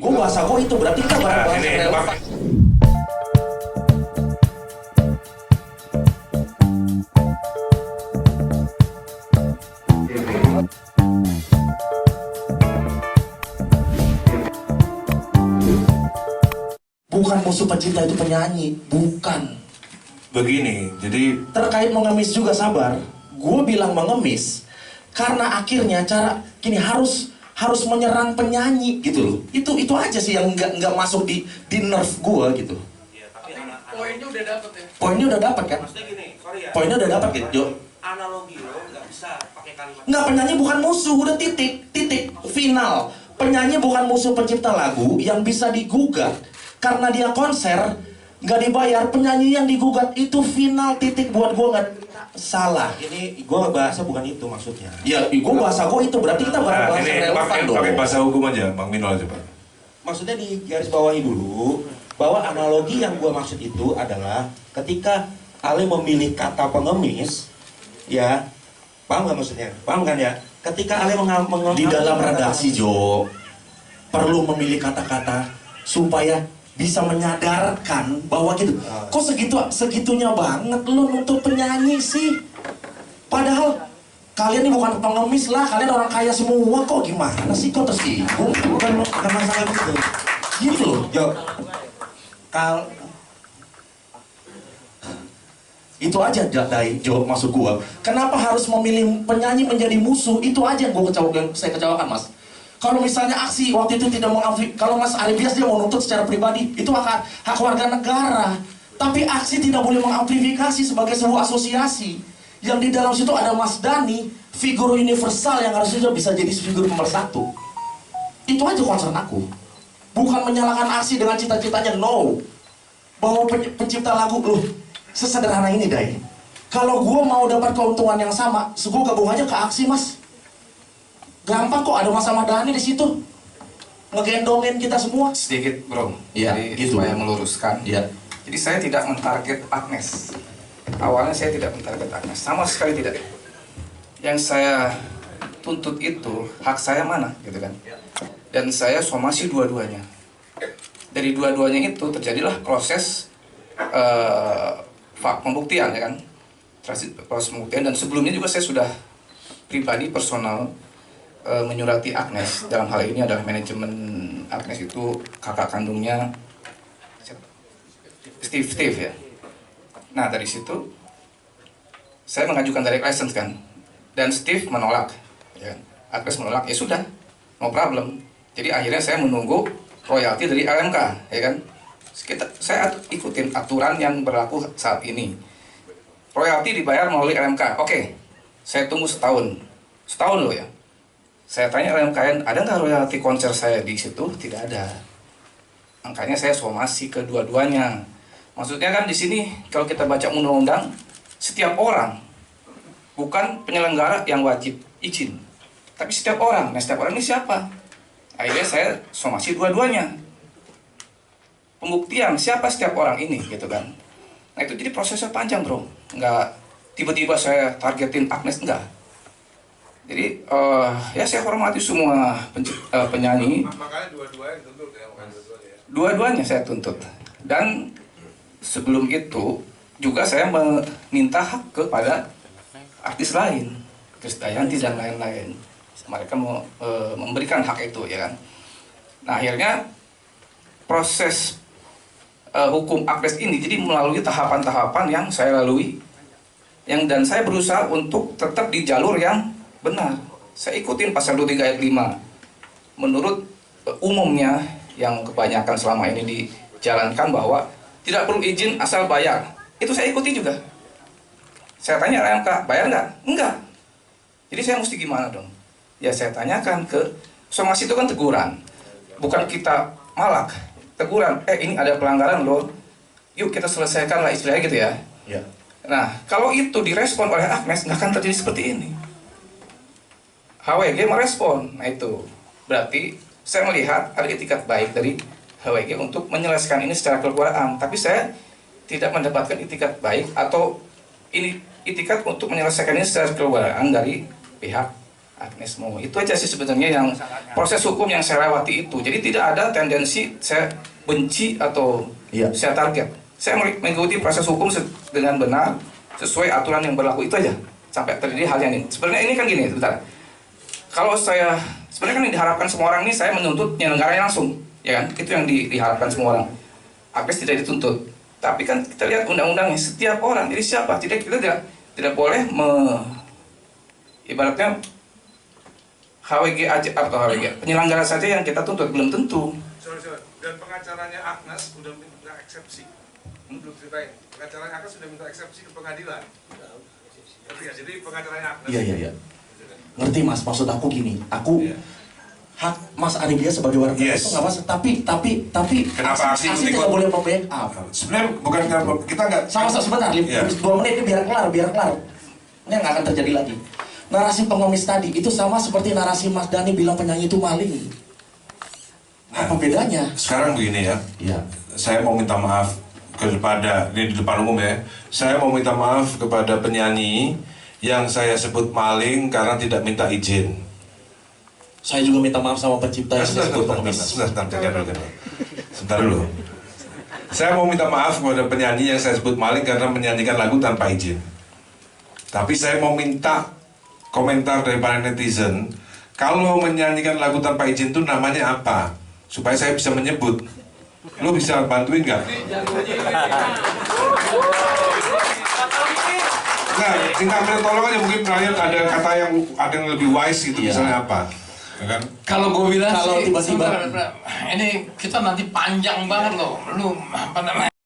Gue bahasa gue itu berarti kita bahasa relevan. Bukan musuh pencipta itu penyanyi, bukan. Begini, jadi Terkait mengemis juga sabar. Gue bilang mengemis karena akhirnya cara gini harus menyerang penyanyi gitu loh. Itu aja sih yang nggak masuk di nerve gue gitu. ya, tapi Poinnya udah dapet ya? Poinnya udah dapat kan? maksudnya gini, sorry ya. Poinnya udah dapat gitu. Jo. Analogi lo nggak bisa pakai kalimat. Nggak, penyanyi bukan musuh, udah titik final. Penyanyi bukan musuh pencipta lagu yang bisa digugat karena dia konser nggak dibayar. Penyanyi yang digugat itu final titik. Buat gue nggak salah. Ini gue bahasa bukan itu maksudnya. Ya, gue bahasa gue itu berarti kita bahasa ini relevan dong. pakai bahasa hukum aja, Bang Minol aja Pak. Maksudnya di garis bawahi dulu bahwa analogi yang gue maksud itu adalah ketika Ale memilih kata pengemis, ya paham nggak maksudnya? Paham kan ya? Ketika Ale Di dalam redaksi Jo perlu memilih kata-kata supaya bisa menyadarkan bahwa gitu. Kok segitunya banget lo nuntut penyanyi sih? Padahal kalian ini bukan pengemis lah, kalian orang kaya semua kok, gimana sih kok tersinggung? bukan masalah gitu. Gitu loh. Yo, kal Itu aja Dai, Jo, maksud gua. Kenapa harus memilih penyanyi menjadi musuh? Itu aja yang saya kecewakan, Mas. Kalau misalnya aksi waktu itu tidak mengambil, kalau Mas Aribias dia mau nuntut secara pribadi, itu hak warga negara. Tapi aksi tidak boleh mengamplifikasi sebagai sebuah asosiasi. Yang di dalam situ ada Mas Dhani, figur universal yang harusnya bisa jadi figur nomor satu. Itu aja concern aku. Bukan menyalahkan aksi dengan cita-citanya, no. Bahwa pencipta lagu, loh, sesederhana ini, Dai. Kalau gue mau dapat keuntungan yang sama, gue gabung aja ke aksi, Mas. Gampang kok, ada Mas sama Dhani di situ. Ngegendongin kita semua. Sedikit bro, Iya, jadi gitu. supaya meluruskan. Iya. Jadi saya tidak mentarget Agnes. Awalnya saya tidak mentarget Agnes, sama sekali tidak. Yang saya tuntut itu hak saya mana, gitu kan? Dan saya somasi dua-duanya. Dari dua-duanya itu terjadilah proses pembuktian, ya kan? Proses pembuktian, dan sebelumnya juga saya sudah pribadi personal menyurati Agnes. Dalam hal ini adalah manajemen Agnes itu kakak kandungnya Steve ya. Nah dari situ saya mengajukan direct license kan, dan Steve menolak, ya kan? Agnes menolak, ya sudah, no problem. Jadi akhirnya saya menunggu royalti dari LMK, ya kan? Saya ikutin aturan yang berlaku saat ini. Royalti dibayar melalui LMK, oke. Saya tunggu setahun loh ya. Saya tanya LMKN, ada nggak royalti konser saya di situ? Tidak ada. Makanya saya somasi kedua-duanya. Maksudnya kan di sini kalau kita baca undang-undang, setiap orang, bukan penyelenggara yang wajib izin, tapi setiap orang. Nah setiap orang ini siapa? Akhirnya saya somasi dua-duanya. Pembuktian siapa setiap orang ini, gitu kan? Nah itu jadi prosesnya panjang bro. Nggak tiba-tiba saya targetin Agnes, enggak. Jadi ya saya hormati semua penyanyi. Makanya dua-duanya dituntut ya, bukan dua-duanya ya. Dua-duanya saya tuntut. Dan sebelum itu juga saya meminta hak kepada artis lain, Krisdayanti dan lain-lain. Mereka memberikan hak itu, ya kan. Nah akhirnya proses hukum Agnes ini jadi melalui tahapan-tahapan yang saya lalui, dan saya berusaha untuk tetap di jalur yang benar. Saya ikutin pasal 23 ayat 5. Menurut umumnya yang kebanyakan selama ini dijalankan bahwa tidak perlu izin asal bayar. Itu saya ikuti juga. Saya tanya LMK, bayar nggak? Enggak. Jadi saya mesti gimana dong? Ya saya tanyakan ke somasi, itu kan teguran. Bukan kita malak. Teguran, ini ada pelanggaran loh. Yuk kita selesaikan lah, istilahnya gitu ya. Ya. Nah, kalau itu direspon oleh Agnes, nggak akan terjadi seperti ini. HWG merespon, nah itu berarti saya melihat ada itikat baik dari HWG untuk menyelesaikan ini secara kekeluargaan. Tapi saya tidak mendapatkan itikat baik atau ini itikat untuk menyelesaikan ini secara kekeluargaan dari pihak Agnes Mo. Itu aja sih sebenarnya yang proses hukum yang saya lewati itu. Jadi tidak ada tendensi saya benci atau Iya. saya target. Saya mengikuti proses hukum dengan benar sesuai aturan yang berlaku itu aja sampai terjadi hal yang ini. Sebenarnya ini kan gini, sebentar. Kalau saya sebenarnya kan yang diharapkan semua orang ini saya menuntut penyelenggaranya langsung, ya kan? Itu yang diharapkan semua orang. Agnes tidak dituntut. Tapi kan kita lihat undang-undangnya setiap orang. Jadi siapa? Kita tidak boleh ibaratnya HWG aja atau HWG penyelenggara saja yang kita tuntut, belum tentu. Sorry. Dan pengacaranya Agnes udah minta eksepsi. Belum ceritain. Pengacaranya Agnes sudah minta eksepsi ke pengadilan. Ngerti ya? Jadi pengacaranya Agnes. Iya. Ngerti Mas, maksud aku gini, aku Iya. hak Mas Aribia sebagai warga Yes. itu nggak masalah, tapi Kenapa aksi tidak ikut? boleh membackup. Sebenarnya bukan kenapa kita nggak Sama-sama sebentar, 2 menit ini biar kelar. Ini nggak akan terjadi lagi. Narasi pengemis tadi itu sama seperti narasi Mas Dhani bilang penyanyi itu maling. Apa bedanya? Sekarang begini ya, Iya. saya mau minta maaf kepada, ini di depan umum ya, saya mau minta maaf kepada penyanyi yang saya sebut maling karena tidak minta izin. Saya juga minta maaf sama pencipta yang disebut pengemis. Sebentar dulu. Saya mau minta maaf kepada penyanyi yang saya sebut maling karena menyanyikan lagu tanpa izin. Tapi saya mau minta komentar dari para netizen, kalau menyanyikan lagu tanpa izin itu namanya apa? Supaya saya bisa menyebut. Lo bisa bantuin nggak? Nah, minta tolong aja, mungkin kalian ada kata yang lebih wise gitu, Iya. misalnya apa? Ya kan? Kalau gue bilang Kalau sih, tiba-tiba- sebentar, ini kita nanti panjang banget loh. Lu apa namanya?